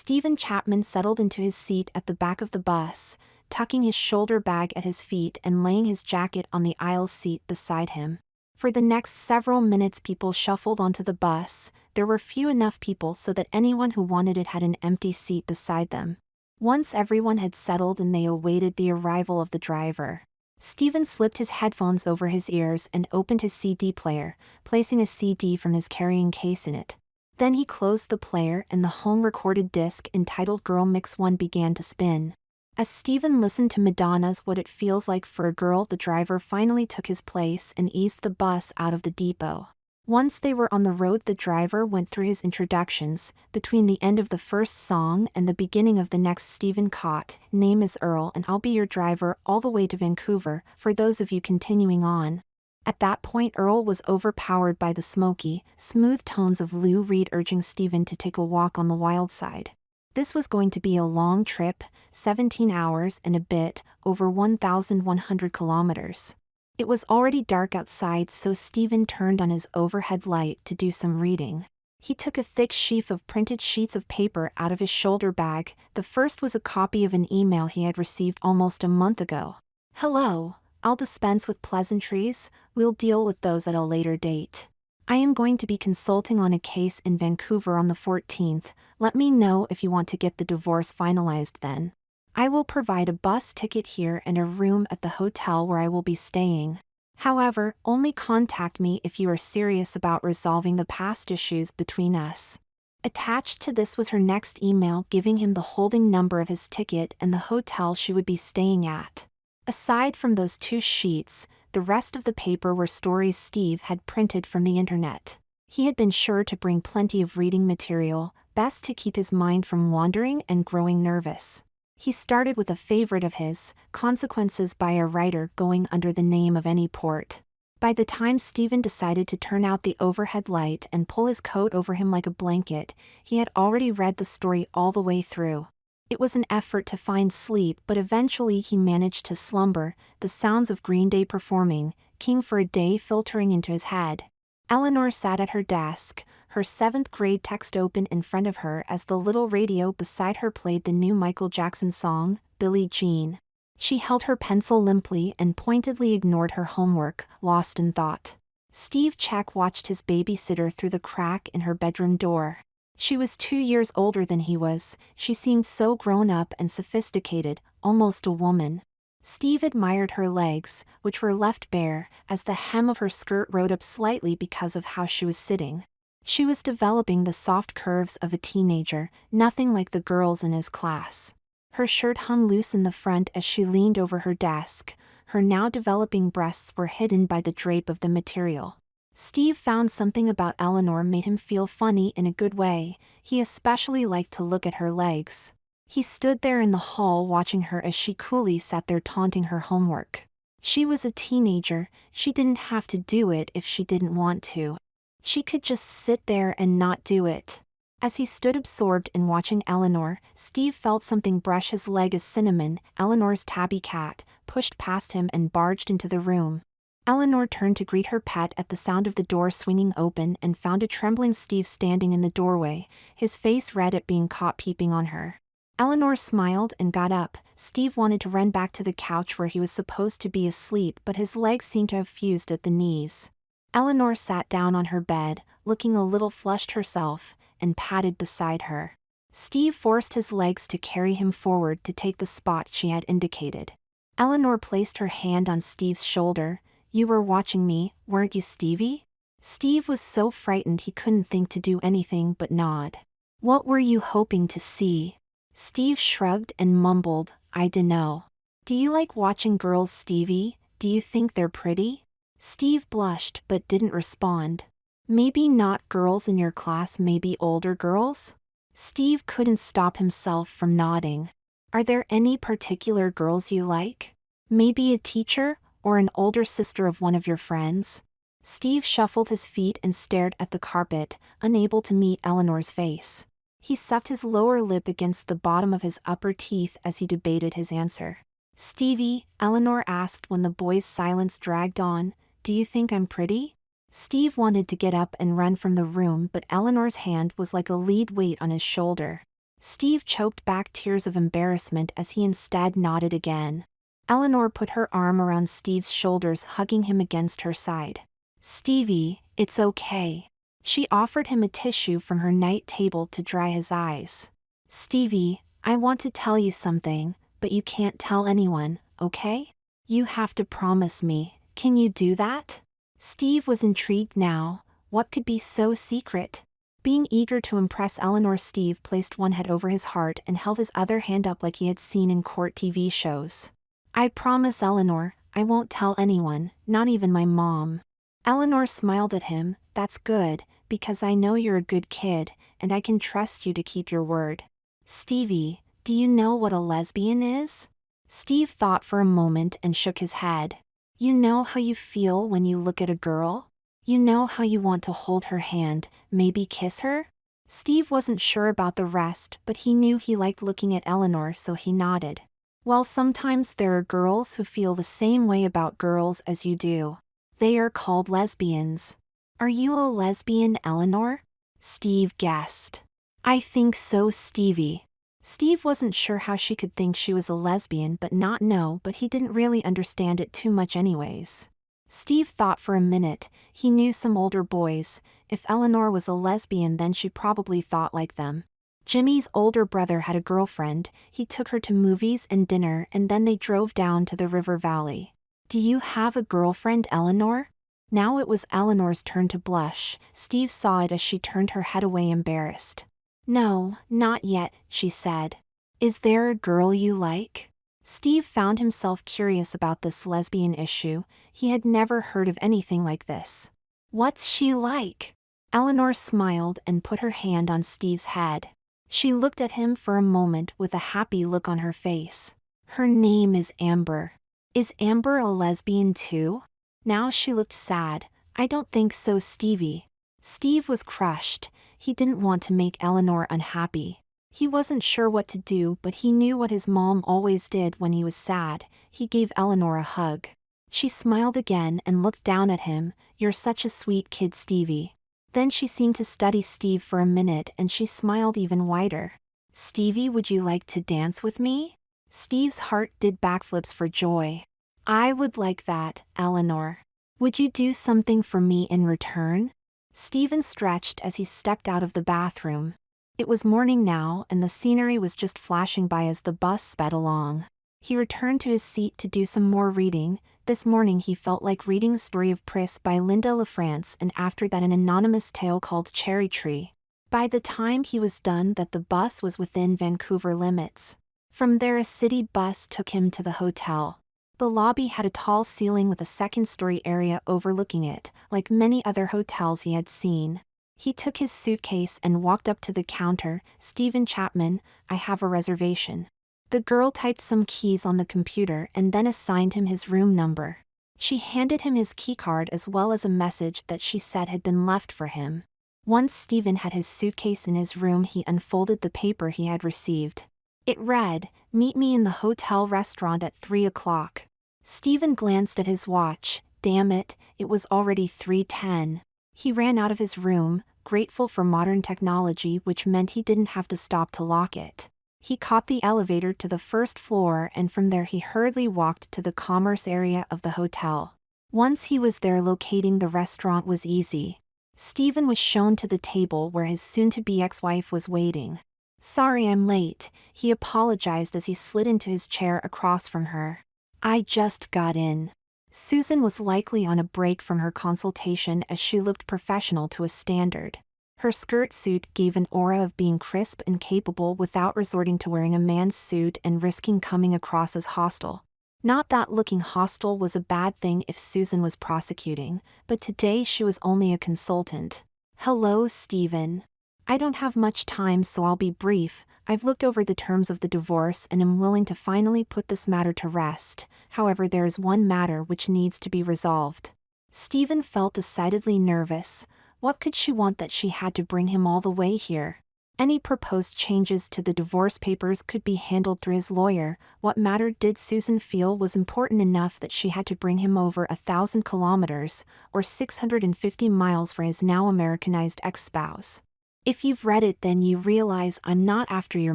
Stephen Chapman settled into his seat at the back of the bus, tucking his shoulder bag at his feet and laying his jacket on the aisle seat beside him. For the next several minutes people shuffled onto the bus. There were few enough people so that anyone who wanted it had an empty seat beside them. Once everyone had settled and they awaited the arrival of the driver, Stephen slipped his headphones over his ears and opened his CD player, placing a CD from his carrying case in it. Then he closed the player and the home-recorded disc entitled Girl Mix 1 began to spin. As Stephen listened to Madonna's What It Feels Like for a Girl, the driver finally took his place and eased the bus out of the depot. Once they were on the road, the driver went through his introductions. Between the end of the first song and the beginning of the next, Stephen caught, "Name is Earl and I'll be your driver all the way to Vancouver, for those of you continuing on." At that point Earl was overpowered by the smoky, smooth tones of Lou Reed urging Stephen to take a walk on the wild side. This was going to be a long trip, 17 hours and a bit, over 1,100 kilometers. It was already dark outside, so Stephen turned on his overhead light to do some reading. He took a thick sheaf of printed sheets of paper out of his shoulder bag. The first was a copy of an email he had received almost a month ago. "Hello, I'll dispense with pleasantries, we'll deal with those at a later date. I am going to be consulting on a case in Vancouver on the 14th, let me know if you want to get the divorce finalized then. I will provide a bus ticket here and a room at the hotel where I will be staying. However, only contact me if you are serious about resolving the past issues between us." Attached to this was her next email giving him the holding number of his ticket and the hotel she would be staying at. Aside from those two sheets, the rest of the paper were stories Steve had printed from the internet. He had been sure to bring plenty of reading material, best to keep his mind from wandering and growing nervous. He started with a favorite of his, Consequences by a Writer Going Under the Name of Any Port. By the time Stephen decided to turn out the overhead light and pull his coat over him like a blanket, he had already read the story all the way through. It was an effort to find sleep, but eventually he managed to slumber, the sounds of Green Day performing, King for a Day filtering into his head. Eleanor sat at her desk, her 7th grade text open in front of her as the little radio beside her played the new Michael Jackson song, Billie Jean. She held her pencil limply and pointedly ignored her homework, lost in thought. Steve Check watched his babysitter through the crack in her bedroom door. She was 2 years older than he was. She seemed so grown up and sophisticated, almost a woman. Steve admired her legs, which were left bare, as the hem of her skirt rode up slightly because of how she was sitting. She was developing the soft curves of a teenager, nothing like the girls in his class. Her shirt hung loose in the front as she leaned over her desk. Her now developing breasts were hidden by the drape of the material. Steve found something about Eleanor made him feel funny in a good way. He especially liked to look at her legs. He stood there in the hall watching her as she coolly sat there taunting her homework. She was a teenager, she didn't have to do it if she didn't want to. She could just sit there and not do it. As he stood absorbed in watching Eleanor, Steve felt something brush his leg as Cinnamon, Eleanor's tabby cat, pushed past him and barged into the room. Eleanor turned to greet her pet at the sound of the door swinging open and found a trembling Steve standing in the doorway, his face red at being caught peeping on her. Eleanor smiled and got up. Steve wanted to run back to the couch where he was supposed to be asleep, but his legs seemed to have fused at the knees. Eleanor sat down on her bed, looking a little flushed herself, and patted beside her. Steve forced his legs to carry him forward to take the spot she had indicated. Eleanor placed her hand on Steve's shoulder. "You were watching me, weren't you, Stevie?" Steve was so frightened he couldn't think to do anything but nod. "What were you hoping to see?" Steve shrugged and mumbled, "I dunno. Do you like watching girls, Stevie? Do you think they're pretty?" Steve blushed but didn't respond. "Maybe not girls in your class, maybe older girls?" Steve couldn't stop himself from nodding. "Are there any particular girls you like? Maybe a teacher, or an older sister of one of your friends?" Steve shuffled his feet and stared at the carpet, unable to meet Eleanor's face. He sucked his lower lip against the bottom of his upper teeth as he debated his answer. "Stevie," Eleanor asked when the boy's silence dragged on, "do you think I'm pretty?" Steve wanted to get up and run from the room, but Eleanor's hand was like a lead weight on his shoulder. Steve choked back tears of embarrassment as he instead nodded again. Eleanor put her arm around Steve's shoulders, hugging him against her side. "Stevie, it's okay." She offered him a tissue from her night table to dry his eyes. "Stevie, I want to tell you something, but you can't tell anyone, okay? You have to promise me. Can you do that?" Steve was intrigued now. What could be so secret? Being eager to impress Eleanor, Steve placed one head over his heart and held his other hand up like he had seen in court TV shows. "I promise, Eleanor, I won't tell anyone, not even my mom." Eleanor smiled at him. "That's good, because I know you're a good kid, and I can trust you to keep your word." "Stevie, do you know what a lesbian is?" Steve thought for a moment and shook his head. "You know how you feel when you look at a girl? You know how you want to hold her hand, maybe kiss her?" Steve wasn't sure about the rest, but he knew he liked looking at Eleanor, so he nodded. "Well, sometimes there are girls who feel the same way about girls as you do. They are called lesbians." "Are you a lesbian, Eleanor?" Steve guessed. "I think so, Stevie." Steve wasn't sure how she could think she was a lesbian but not know, but he didn't really understand it too much anyways. Steve thought for a minute. He knew some older boys. If Eleanor was a lesbian, then she probably thought like them. Jimmy's older brother had a girlfriend. He took her to movies and dinner, and then they drove down to the river valley. "Do you have a girlfriend, Eleanor?" Now it was Eleanor's turn to blush. Steve saw it as she turned her head away, embarrassed. "No, not yet," she said. "Is there a girl you like?" Steve found himself curious about this lesbian issue. He had never heard of anything like this. "What's she like?" Eleanor smiled and put her hand on Steve's head. She looked at him for a moment with a happy look on her face. "Her name is Amber." "Is Amber a lesbian too?" Now she looked sad. "I don't think so, Stevie." Steve was crushed. He didn't want to make Eleanor unhappy. He wasn't sure what to do, but he knew what his mom always did when he was sad. He gave Eleanor a hug. She smiled again and looked down at him. "You're such a sweet kid, Stevie." Then she seemed to study Steve for a minute and she smiled even wider. "Stevie, would you like to dance with me?" Steve's heart did backflips for joy. "I would like that, Eleanor. Would you do something for me in return?" Steven stretched as he stepped out of the bathroom. It was morning now, and the scenery was just flashing by as the bus sped along. He returned to his seat to do some more reading. This morning he felt like reading the story of Pris by Linda LaFrance, and after that an anonymous tale called Cherry Tree. By the time he was done, the bus was within Vancouver limits. From there a city bus took him to the hotel. The lobby had a tall ceiling with a second-story area overlooking it, like many other hotels he had seen. He took his suitcase and walked up to the counter. "Stephen Chapman, I have a reservation." The girl typed some keys on the computer and then assigned him his room number. She handed him his keycard as well as a message that she said had been left for him. Once Stephen had his suitcase in his room, he unfolded the paper he had received. It read, "Meet me in the hotel restaurant at 3 o'clock. Stephen glanced at his watch. Damn it, it was already 3:10. He ran out of his room, grateful for modern technology, which meant he didn't have to stop to lock it. He caught the elevator to the first floor, and from there he hurriedly walked to the commerce area of the hotel. Once he was there, locating the restaurant was easy. Stephen was shown to the table where his soon-to-be ex-wife was waiting. "Sorry I'm late," he apologized as he slid into his chair across from her. "I just got in." Susan was likely on a break from her consultation as she looked professional to a standard. Her skirt suit gave an aura of being crisp and capable without resorting to wearing a man's suit and risking coming across as hostile. Not that looking hostile was a bad thing if Susan was prosecuting, but today she was only a consultant. "Hello, Stephen. I don't have much time, so I'll be brief. I've looked over the terms of the divorce and am willing to finally put this matter to rest. However, there is one matter which needs to be resolved." Stephen felt decidedly nervous. What could she want that she had to bring him all the way here? Any proposed changes to the divorce papers could be handled through his lawyer. What matter did Susan feel was important enough that she had to bring him over 1,000 kilometers, or 650 miles, for his now Americanized ex-spouse? If you've read it, then you realize I'm not after your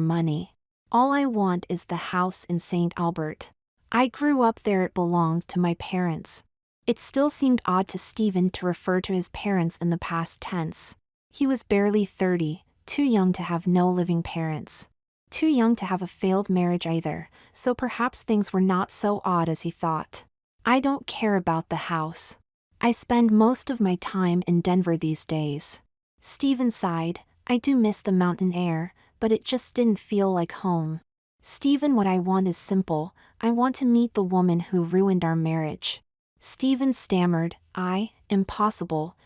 money. All I want is the house in St. Albert. I grew up there, it belonged to my parents. It still seemed odd to Stephen to refer to his parents in the past tense. He was barely 30, too young to have no living parents. Too young to have a failed marriage either, so perhaps things were not so odd as he thought. I don't care about the house. I spend most of my time in Denver these days. Stephen sighed. I do miss the mountain air, but it just didn't feel like home. Stephen, what I want is simple. I want to meet the woman who ruined our marriage. Stephen stammered. Impossible,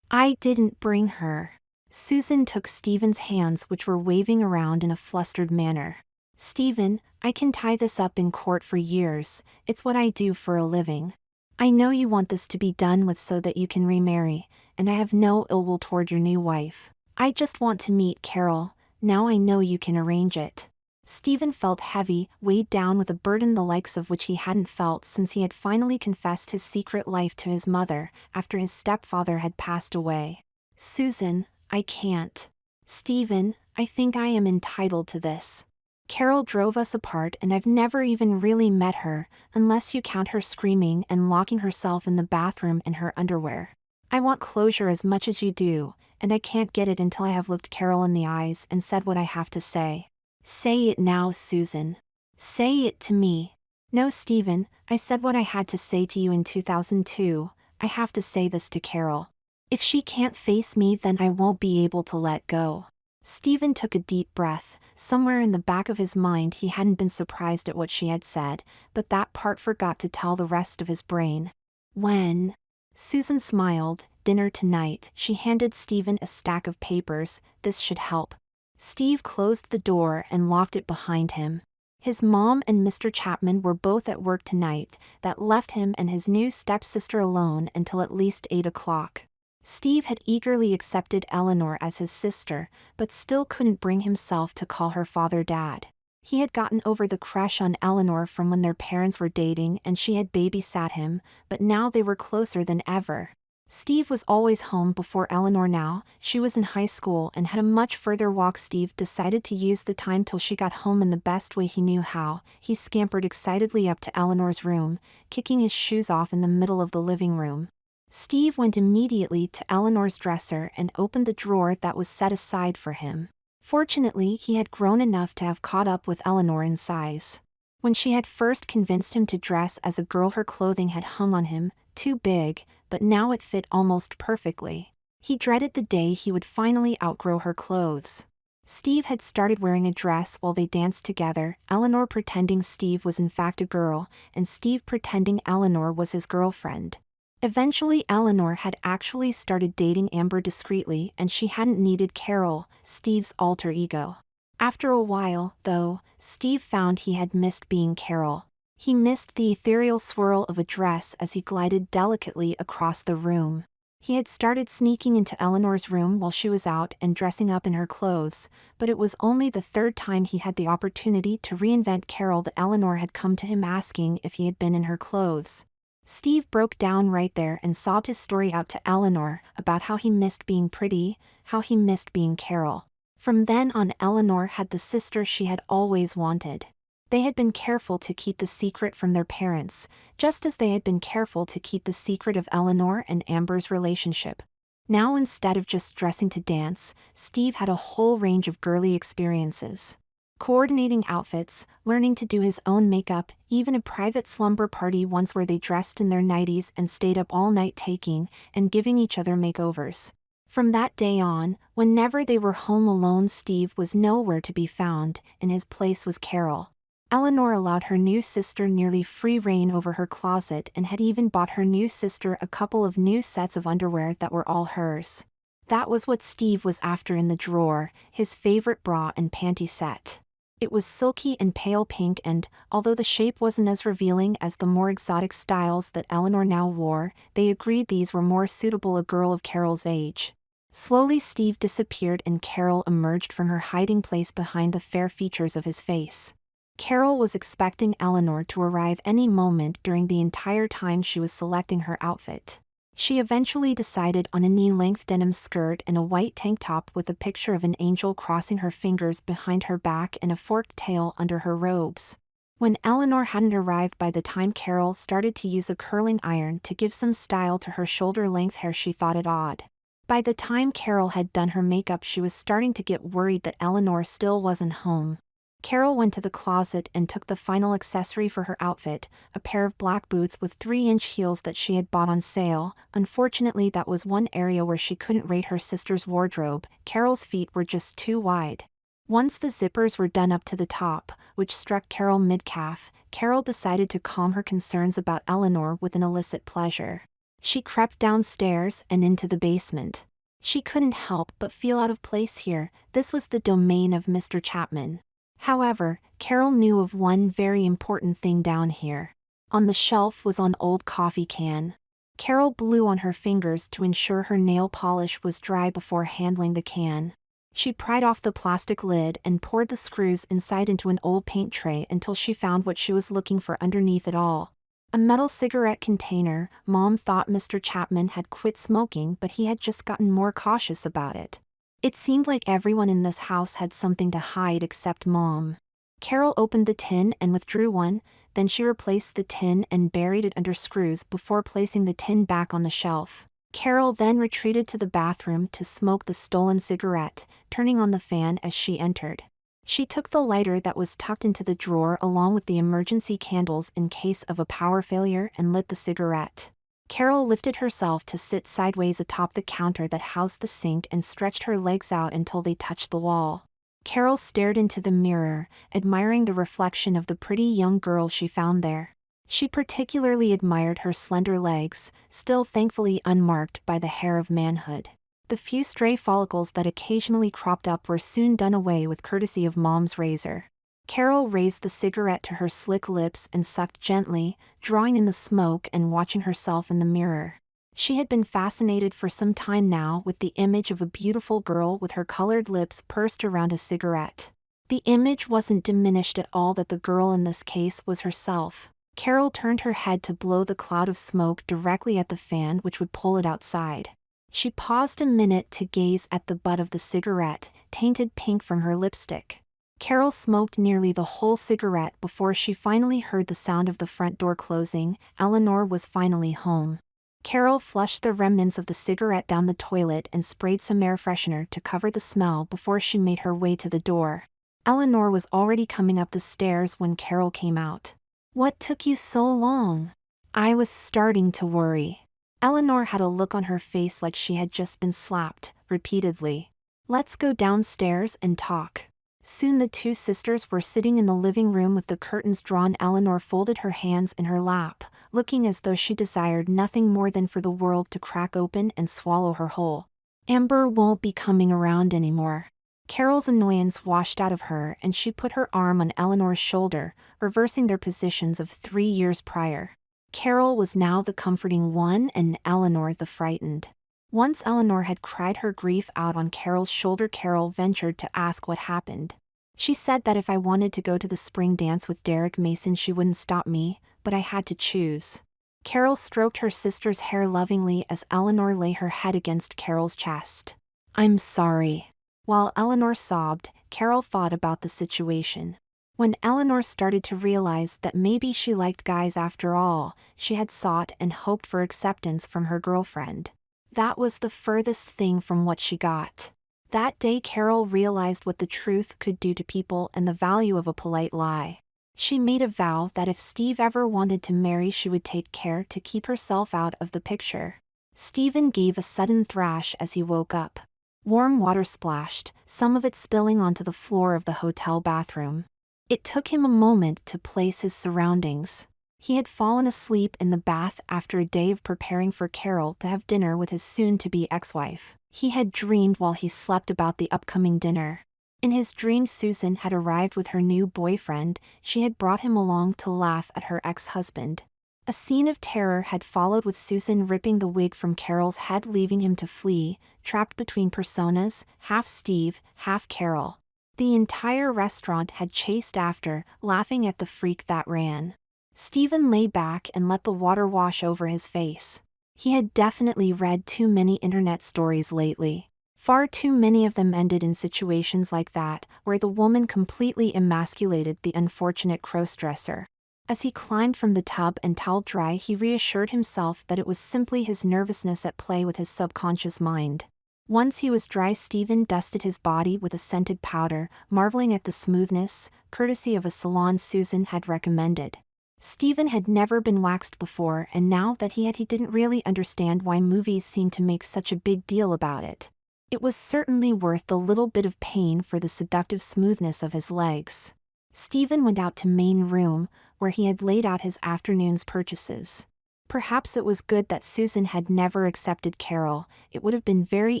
I didn't bring her. Susan took Stephen's hands, which were waving around in a flustered manner. Stephen, I can tie this up in court for years. It's what I do for a living. I know you want this to be done with so that you can remarry, and I have no ill will toward your new wife. I just want to meet Carol. Now I know you can arrange it. Stephen felt heavy, weighed down with a burden the likes of which he hadn't felt since he had finally confessed his secret life to his mother after his stepfather had passed away. Susan, I can't. Stephen, I think I am entitled to this. Carol drove us apart and I've never even really met her, unless you count her screaming and locking herself in the bathroom in her underwear. I want closure as much as you do, and I can't get it until I have looked Carol in the eyes and said what I have to say. Say it now, Susan. Say it to me. No, Stephen, I said what I had to say to you in 2002. I have to say this to Carol. If she can't face me, then I won't be able to let go. Stephen took a deep breath. Somewhere in the back of his mind he hadn't been surprised at what she had said, but that part forgot to tell the rest of his brain. When? Susan smiled. Dinner tonight. She handed Stephen a stack of papers. This should help. Steve closed the door and locked it behind him. His mom and Mr. Chapman were both at work tonight. That left him and his new stepsister alone until at least 8 o'clock. Steve had eagerly accepted Eleanor as his sister, but still couldn't bring himself to call her father Dad. He had gotten over the crush on Eleanor from when their parents were dating and she had babysat him, but now they were closer than ever. Steve was always home before Eleanor now. She was in high school and had a much further walk. Steve decided to use the time till she got home in the best way he knew how. He scampered excitedly up to Eleanor's room, kicking his shoes off in the middle of the living room. Steve went immediately to Eleanor's dresser and opened the drawer that was set aside for him. Fortunately, he had grown enough to have caught up with Eleanor in size. When she had first convinced him to dress as a girl, her clothing had hung on him, too big, but now it fit almost perfectly. He dreaded the day he would finally outgrow her clothes. Steve had started wearing a dress while they danced together, Eleanor pretending Steve was in fact a girl, and Steve pretending Eleanor was his girlfriend. Eventually Eleanor had actually started dating Amber discreetly and she hadn't needed Carol, Steve's alter ego. After a while, though, Steve found he had missed being Carol. He missed the ethereal swirl of a dress as he glided delicately across the room. He had started sneaking into Eleanor's room while she was out and dressing up in her clothes, but it was only the third time he had the opportunity to reinvent Carol that Eleanor had come to him asking if he had been in her clothes. Steve broke down right there and sobbed his story out to Eleanor about how he missed being pretty, how he missed being Carol. From then on, Eleanor had the sister she had always wanted. They had been careful to keep the secret from their parents, just as they had been careful to keep the secret of Eleanor and Amber's relationship. Now, instead of just dressing to dance, Steve had a whole range of girly experiences. Coordinating outfits, learning to do his own makeup, even a private slumber party once where they dressed in their 90s and stayed up all night taking and giving each other makeovers. From that day on, whenever they were home alone, Steve was nowhere to be found, and his place was Carol. Eleanor allowed her new sister nearly free rein over her closet and had even bought her new sister a couple of new sets of underwear that were all hers. That was what Steve was after in the drawer, his favorite bra and panty set. It was silky and pale pink and, although the shape wasn't as revealing as the more exotic styles that Eleanor now wore, they agreed these were more suitable a girl of Carol's age. Slowly Steve disappeared and Carol emerged from her hiding place behind the fair features of his face. Carol was expecting Eleanor to arrive any moment during the entire time she was selecting her outfit. She eventually decided on a knee-length denim skirt and a white tank top with a picture of an angel crossing her fingers behind her back and a forked tail under her robes. When Eleanor hadn't arrived by the time Carol started to use a curling iron to give some style to her shoulder-length hair, she thought it odd. By the time Carol had done her makeup, she was starting to get worried that Eleanor still wasn't home. Carol went to the closet and took the final accessory for her outfit, a pair of black boots with 3-inch heels that she had bought on sale. Unfortunately, that was one area where she couldn't rate her sister's wardrobe. Carol's feet were just too wide. Once the zippers were done up to the top, which struck Carol mid-calf, Carol decided to calm her concerns about Eleanor with an illicit pleasure. She crept downstairs and into the basement. She couldn't help but feel out of place here. This was the domain of Mr. Chapman. However, Carol knew of one very important thing down here. On the shelf was an old coffee can. Carol blew on her fingers to ensure her nail polish was dry before handling the can. She pried off the plastic lid and poured the screws inside into an old paint tray until she found what she was looking for underneath it all. A metal cigarette container. Mom thought Mr. Chapman had quit smoking, but he had just gotten more cautious about it. It seemed like everyone in this house had something to hide except Mom. Carol opened the tin and withdrew one, then she replaced the tin and buried it under screws before placing the tin back on the shelf. Carol then retreated to the bathroom to smoke the stolen cigarette, turning on the fan as she entered. She took the lighter that was tucked into the drawer along with the emergency candles in case of a power failure and lit the cigarette. Carol lifted herself to sit sideways atop the counter that housed the sink and stretched her legs out until they touched the wall. Carol stared into the mirror, admiring the reflection of the pretty young girl she found there. She particularly admired her slender legs, still thankfully unmarked by the hair of manhood. The few stray follicles that occasionally cropped up were soon done away with courtesy of Mom's razor. Carol raised the cigarette to her slick lips and sucked gently, drawing in the smoke and watching herself in the mirror. She had been fascinated for some time now with the image of a beautiful girl with her colored lips pursed around a cigarette. The image wasn't diminished at all that the girl in this case was herself. Carol turned her head to blow the cloud of smoke directly at the fan, which would pull it outside. She paused a minute to gaze at the butt of the cigarette, tainted pink from her lipstick. Carol smoked nearly the whole cigarette before she finally heard the sound of the front door closing. Eleanor was finally home. Carol flushed the remnants of the cigarette down the toilet and sprayed some air freshener to cover the smell before she made her way to the door. Eleanor was already coming up the stairs when Carol came out. "What took you so long?" "I was starting to worry." Eleanor had a look on her face like she had just been slapped, repeatedly. "Let's go downstairs and talk." Soon the two sisters were sitting in the living room with the curtains drawn. Eleanor folded her hands in her lap, looking as though she desired nothing more than for the world to crack open and swallow her whole. "Amber won't be coming around anymore." Carol's annoyance washed out of her and she put her arm on Eleanor's shoulder, reversing their positions of 3 years prior. Carol was now the comforting one and Eleanor the frightened. Once Eleanor had cried her grief out on Carol's shoulder, Carol ventured to ask what happened. "She said that if I wanted to go to the spring dance with Derek Mason she wouldn't stop me, but I had to choose." Carol stroked her sister's hair lovingly as Eleanor lay her head against Carol's chest. "I'm sorry." While Eleanor sobbed, Carol thought about the situation. When Eleanor started to realize that maybe she liked guys after all, she had sought and hoped for acceptance from her girlfriend. That was the furthest thing from what she got. That day Carol realized what the truth could do to people and the value of a polite lie. She made a vow that if Steve ever wanted to marry she would take care to keep herself out of the picture. Stephen gave a sudden thrash as he woke up. Warm water splashed, some of it spilling onto the floor of the hotel bathroom. It took him a moment to place his surroundings. He had fallen asleep in the bath after a day of preparing for Carol to have dinner with his soon-to-be ex-wife. He had dreamed while he slept about the upcoming dinner. In his dream, Susan had arrived with her new boyfriend. She had brought him along to laugh at her ex-husband. A scene of terror had followed, with Susan ripping the wig from Carol's head, leaving him to flee, trapped between personas, half Steve, half Carol. The entire restaurant had chased after, laughing at the freak that ran. Stephen lay back and let the water wash over his face. He had definitely read too many internet stories lately. Far too many of them ended in situations like that, where the woman completely emasculated the unfortunate crossdresser. As he climbed from the tub and towel dry, he reassured himself that it was simply his nervousness at play with his subconscious mind. Once he was dry, Stephen dusted his body with a scented powder, marveling at the smoothness, courtesy of a salon Susan had recommended. Stephen had never been waxed before, and now that he didn't really understand why movies seemed to make such a big deal about it. It was certainly worth the little bit of pain for the seductive smoothness of his legs. Stephen went out to main room, where he had laid out his afternoon's purchases. Perhaps it was good that Susan had never accepted Carol. It would have been very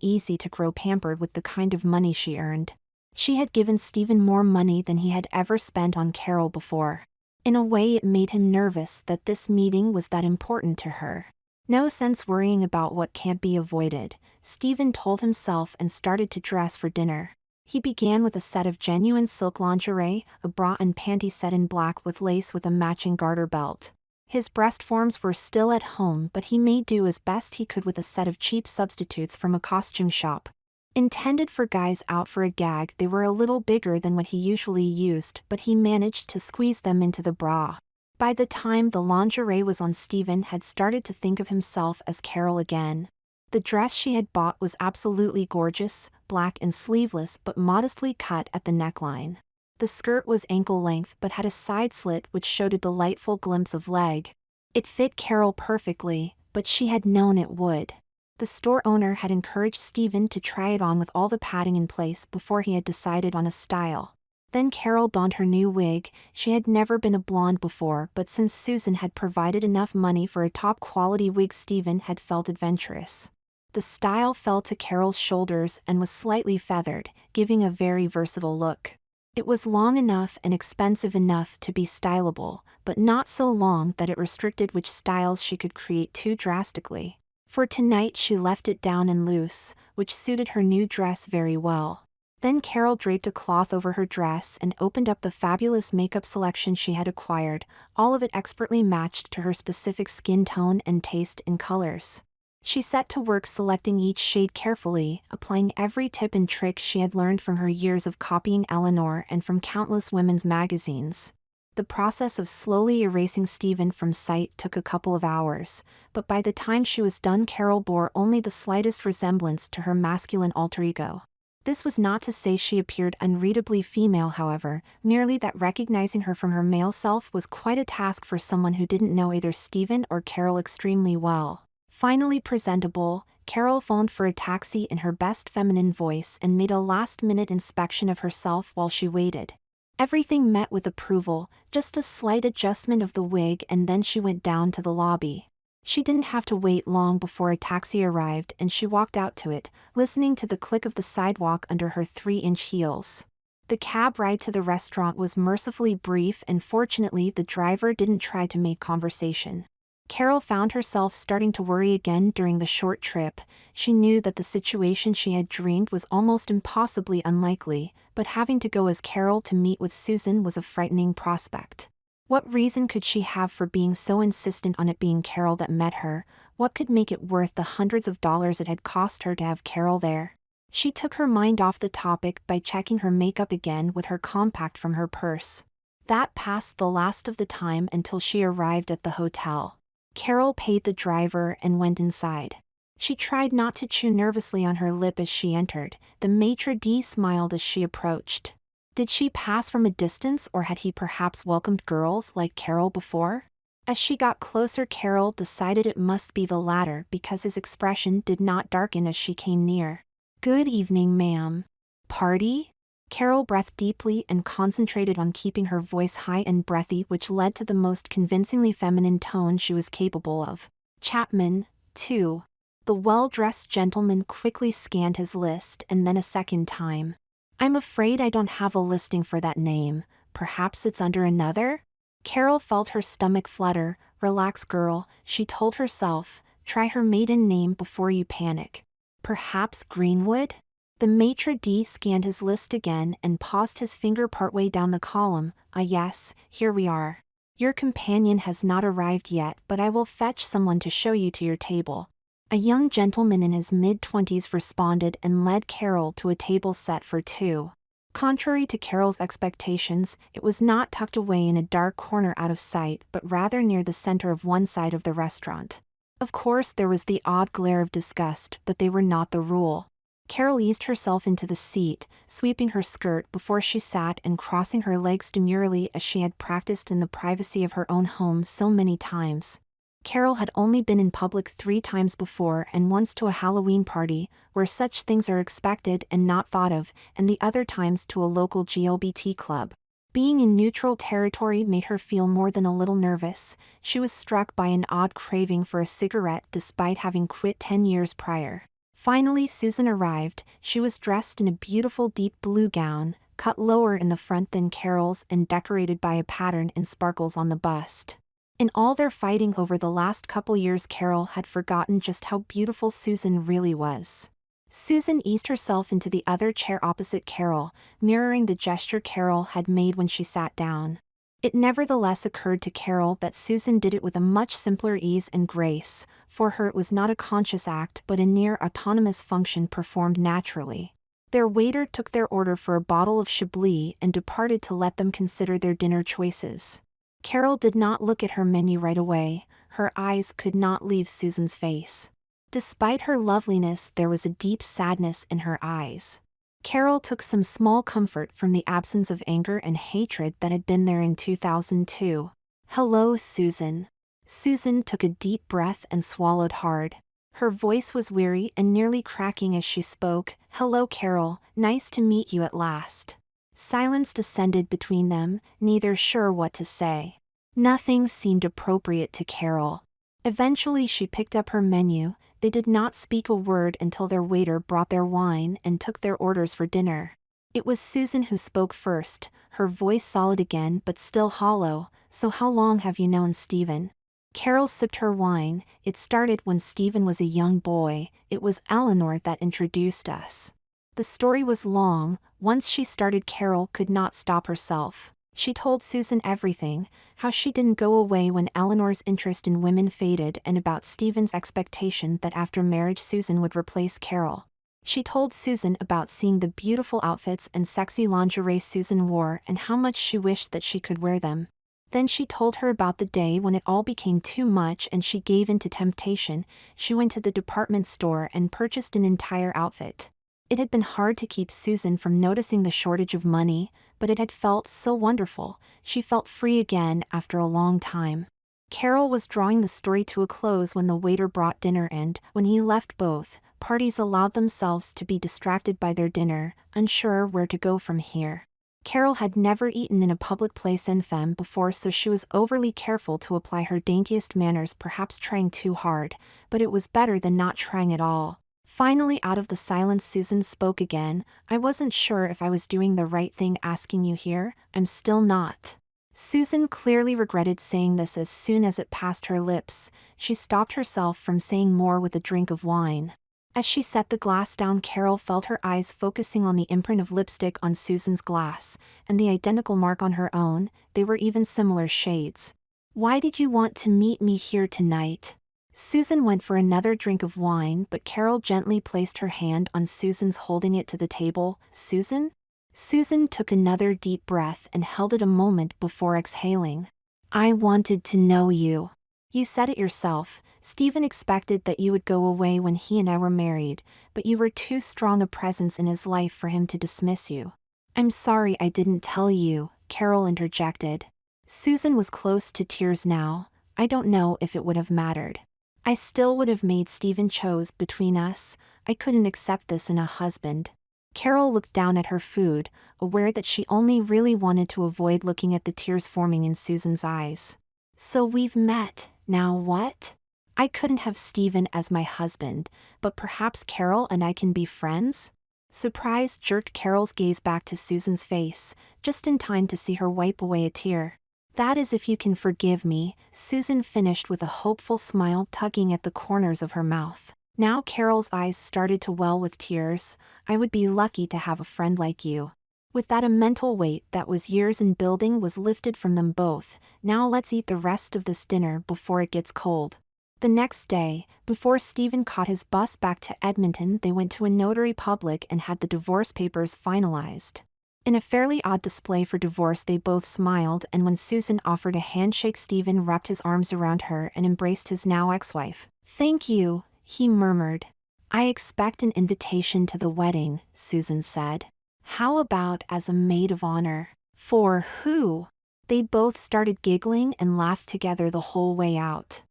easy to grow pampered with the kind of money she earned. She had given Stephen more money than he had ever spent on Carol before. In a way, it made him nervous that this meeting was that important to her. No sense worrying about what can't be avoided, Stephen told himself, and started to dress for dinner. He began with a set of genuine silk lingerie, a bra and panty set in black with lace with a matching garter belt. His breast forms were still at home, but he made do as best he could with a set of cheap substitutes from a costume shop. Intended for guys out for a gag, they were a little bigger than what he usually used, but he managed to squeeze them into the bra. By the time the lingerie was on, Stephen had started to think of himself as Carol again. The dress she had bought was absolutely gorgeous, black and sleeveless but modestly cut at the neckline. The skirt was ankle length but had a side slit which showed a delightful glimpse of leg. It fit Carol perfectly, but she had known it would. The store owner had encouraged Stephen to try it on with all the padding in place before he had decided on a style. Then Carol donned her new wig. She had never been a blonde before, but since Susan had provided enough money for a top-quality wig, Stephen had felt adventurous. The style fell to Carol's shoulders and was slightly feathered, giving a very versatile look. It was long enough and expensive enough to be stylable, but not so long that it restricted which styles she could create too drastically. For tonight she left it down and loose, which suited her new dress very well. Then Carol draped a cloth over her dress and opened up the fabulous makeup selection she had acquired, all of it expertly matched to her specific skin tone and taste in colors. She set to work selecting each shade carefully, applying every tip and trick she had learned from her years of copying Eleanor and from countless women's magazines. The process of slowly erasing Stephen from sight took a couple of hours, but by the time she was done, Carol bore only the slightest resemblance to her masculine alter ego. This was not to say she appeared unreadably female, however, merely that recognizing her from her male self was quite a task for someone who didn't know either Stephen or Carol extremely well. Finally presentable, Carol phoned for a taxi in her best feminine voice and made a last-minute inspection of herself while she waited. Everything met with approval, just a slight adjustment of the wig, and then she went down to the lobby. She didn't have to wait long before a taxi arrived, and she walked out to it, listening to the click of the sidewalk under her 3-inch heels. The cab ride to the restaurant was mercifully brief, and fortunately the driver didn't try to make conversation. Carol found herself starting to worry again during the short trip. She knew that the situation she had dreamed was almost impossibly unlikely, but having to go as Carol to meet with Susan was a frightening prospect. What reason could she have for being so insistent on it being Carol that met her? What could make it worth the hundreds of dollars it had cost her to have Carol there? She took her mind off the topic by checking her makeup again with her compact from her purse. That passed the last of the time until she arrived at the hotel. Carol paid the driver and went inside. She tried not to chew nervously on her lip as she entered. The maitre d' smiled as she approached. Did she pass from a distance, or had he perhaps welcomed girls like Carol before? As she got closer, Carol decided it must be the latter because his expression did not darken as she came near. "Good evening, ma'am." "Party?" Carol breathed deeply and concentrated on keeping her voice high and breathy, which led to the most convincingly feminine tone she was capable of. "Chapman, too." The well-dressed gentleman quickly scanned his list and then a second time. "I'm afraid I don't have a listing for that name. Perhaps it's under another?" Carol felt her stomach flutter. "Relax, girl," she told herself. "Try her maiden name before you panic." "Perhaps Greenwood?" The maitre d' scanned his list again and paused his finger partway down the column. "Ah yes, here we are." Your companion has not arrived yet, but I will fetch someone to show you to your table." A young gentleman in his mid-20s responded and led Carol to a table set for two. Contrary to Carol's expectations, it was not tucked away in a dark corner out of sight, but rather near the center of one side of the restaurant. Of course, there was the odd glare of disgust, but they were not the rule. Carol eased herself into the seat, sweeping her skirt before she sat and crossing her legs demurely as she had practiced in the privacy of her own home so many times. Carol had only been in public 3 times before, and once to a Halloween party, where such things are expected and not thought of, and the other times to a local GLBT club. Being in neutral territory made her feel more than a little nervous. She was struck by an odd craving for a cigarette despite having quit 10 years prior. Finally, Susan arrived. She was dressed in a beautiful deep blue gown, cut lower in the front than Carol's and decorated by a pattern in sparkles on the bust. In all their fighting over the last couple years, Carol had forgotten just how beautiful Susan really was. Susan eased herself into the other chair opposite Carol, mirroring the gesture Carol had made when she sat down. It nevertheless occurred to Carol that Susan did it with a much simpler ease and grace. For her, it was not a conscious act but a near autonomous function performed naturally. Their waiter took their order for a bottle of Chablis and departed to let them consider their dinner choices. Carol did not look at her menu right away. Her eyes could not leave Susan's face. Despite her loveliness, there was a deep sadness in her eyes. Carol took some small comfort from the absence of anger and hatred that had been there in 2002. "Hello, Susan." Susan took a deep breath and swallowed hard. Her voice was weary and nearly cracking as she spoke. "Hello, Carol. Nice to meet you at last." Silence descended between them, neither sure what to say. Nothing seemed appropriate to Carol. Eventually she picked up her menu. They did not speak a word until their waiter brought their wine and took their orders for dinner. It was Susan who spoke first, her voice solid again but still hollow. "So how long have you known Stephen?" Carol sipped her wine. "It started when Stephen was a young boy. It was Eleanor that introduced us." The story was long. Once she started, Carol could not stop herself. She told Susan everything, how she didn't go away when Eleanor's interest in women faded and about Stephen's expectation that after marriage Susan would replace Carol. She told Susan about seeing the beautiful outfits and sexy lingerie Susan wore and how much she wished that she could wear them. Then she told her about the day when it all became too much and she gave in to temptation. She went to the department store and purchased an entire outfit. It had been hard to keep Susan from noticing the shortage of money, but it had felt so wonderful. She felt free again after a long time. Carol was drawing the story to a close when the waiter brought dinner, and when he left, both parties allowed themselves to be distracted by their dinner, unsure where to go from here. Carol had never eaten in a public place en femme before, so she was overly careful to apply her daintiest manners, perhaps trying too hard, but it was better than not trying at all. Finally, out of the silence, Susan spoke again. "I wasn't sure if I was doing the right thing asking you here. I'm still not." Susan clearly regretted saying this as soon as it passed her lips. She stopped herself from saying more with a drink of wine. As she set the glass down, Carol felt her eyes focusing on the imprint of lipstick on Susan's glass, and the identical mark on her own. They were even similar shades. "Why did you want to meet me here tonight?" Susan went for another drink of wine, but Carol gently placed her hand on Susan's, holding it to the table. "Susan?" Susan took another deep breath and held it a moment before exhaling. "I wanted to know you. You said it yourself. Stephen expected that you would go away when he and I were married, but you were too strong a presence in his life for him to dismiss you." "I'm sorry I didn't tell you," Carol interjected. Susan was close to tears now. "I don't know if it would have mattered. I still would have made Stephen choose between us. I couldn't accept this in a husband." Carol looked down at her food, aware that she only really wanted to avoid looking at the tears forming in Susan's eyes. "So we've met, now what? I couldn't have Stephen as my husband, but perhaps Carol and I can be friends?" Surprise jerked Carol's gaze back to Susan's face, just in time to see her wipe away a tear. "That is, if you can forgive me," Susan finished with a hopeful smile tugging at the corners of her mouth. Now Carol's eyes started to well with tears. "I would be lucky to have a friend like you." With that a mental weight that was years in building was lifted from them both. Now let's eat the rest of this dinner before it gets cold. The next day, before Stephen caught his bus back to Edmonton, they went to a notary public and had the divorce papers finalized. In a fairly odd display for divorce, they both smiled, and when Susan offered a handshake, Stephen wrapped his arms around her and embraced his now ex-wife. "Thank you," he murmured. "I expect an invitation to the wedding," Susan said. "How about as a maid of honor?" "For who?" They both started giggling and laughed together the whole way out.